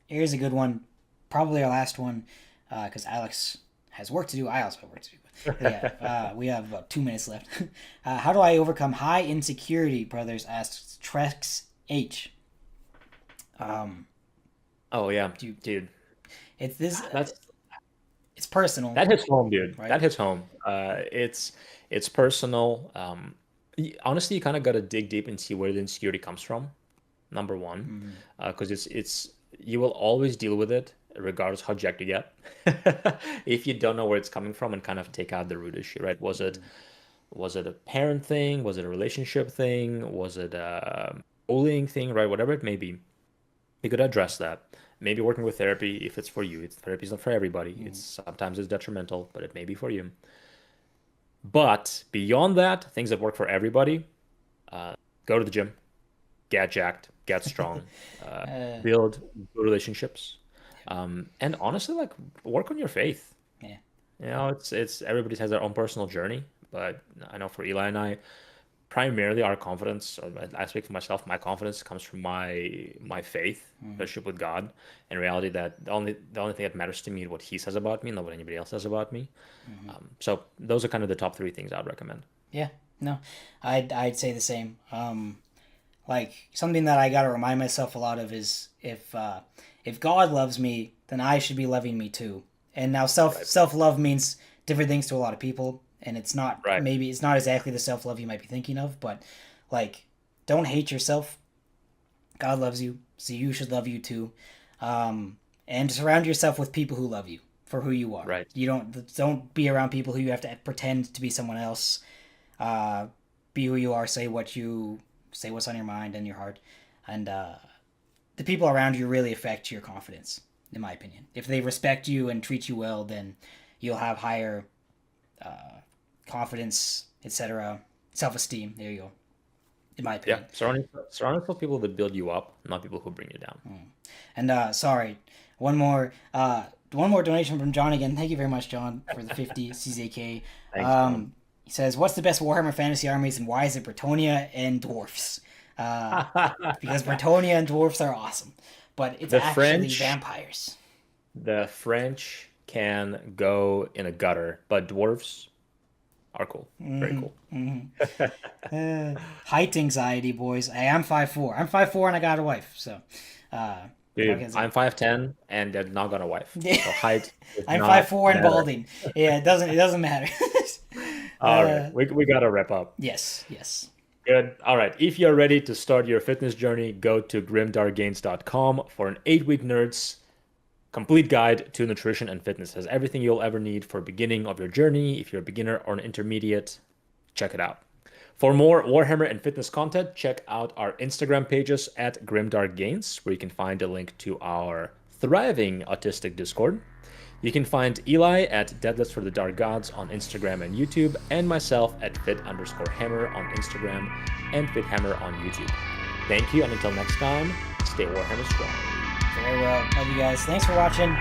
Here's a good one, probably our last one, because Alex has work to do. I also have work to do. But yeah, we have about 2 minutes left. How do I overcome high insecurity, brothers? Asks Trex H. Oh yeah, Do you- dude. It's this. That's It's personal, that hits home, dude. right? That hits home. It's personal. Honestly, you kind of got to dig deep and see where the insecurity comes from. Number one, Mm-hmm. because it's you will always deal with it regardless how jacked you get. If you don't know where it's coming from and kind of take out the root issue, right? Was it a parent thing? Was it a relationship thing? Was it a bullying thing, right? Whatever it may be, you could address that. Maybe working with therapy if it's for you. It's therapy is not for everybody. It's sometimes it's detrimental, but it may be for you. But beyond that, things that work for everybody, go to the gym, get jacked, get strong, uh, Uh, build good relationships, and honestly, like work on your faith. yeah. It's everybody has their own personal journey, but I know for Eli and I, primarily our confidence, or I speak for myself, my confidence comes from my faith, relationship with God, and reality that the only thing that matters to me is what He says about me, not what anybody else says about me. So those are kind of the top three things I'd recommend. Yeah. No, I'd say the same. Like something that I got to remind myself a lot of is if God loves me, then I should be loving me too. And now Right. self love means different things to a lot of people, and it's not Right. maybe it's not exactly the self love you might be thinking of, but like don't hate yourself. God loves you, so you should love you too. And surround yourself with people who love you for who you are. Right. You don't be around people who you have to pretend to be someone else. Uh, be who you are. Say what's on your mind and your heart, and the people around you really affect your confidence. In my opinion, if they respect you and treat you well, then you'll have higher confidence, etc. Self-esteem. There you go. In my Yeah. opinion. Surround yourself with people that build you up, not people who bring you down. And sorry, one more donation from John again. Thank you very much, John, for the 50 CZK. Thanks, John. He says, "What's the best Warhammer Fantasy armies, and why is it Bretonia and dwarfs?" Because Bretonia and dwarfs are awesome, but it's The actually French, vampires. the French can go in a gutter, but dwarves are cool. Very cool. Height anxiety, boys. Hey, I'm 5'4". I'm 5'4", and I got a wife, so Dude, I'm 5'10" and they're not gonna wife. So height does I'm not 5'4" and matter. balding. Yeah, it doesn't matter. All right, we gotta wrap up. Yes. Good. All right. If you're ready to start your fitness journey, go to grimdarkgains.com for an 8-week nerds complete guide to nutrition and fitness. It has everything you'll ever need for beginning of your journey. If you're a beginner or an intermediate, check it out. For more Warhammer and fitness content, check out our Instagram pages at grimdarkgains, where you can find a link to our thriving autistic Discord. You can find Eli at Deadlifts for the Dark Gods on Instagram and YouTube, and myself at fit_hammer on Instagram and fithammer on YouTube. Thank you, and until next time, stay Warhammer strong. Very well. Love you guys. Thanks for watching.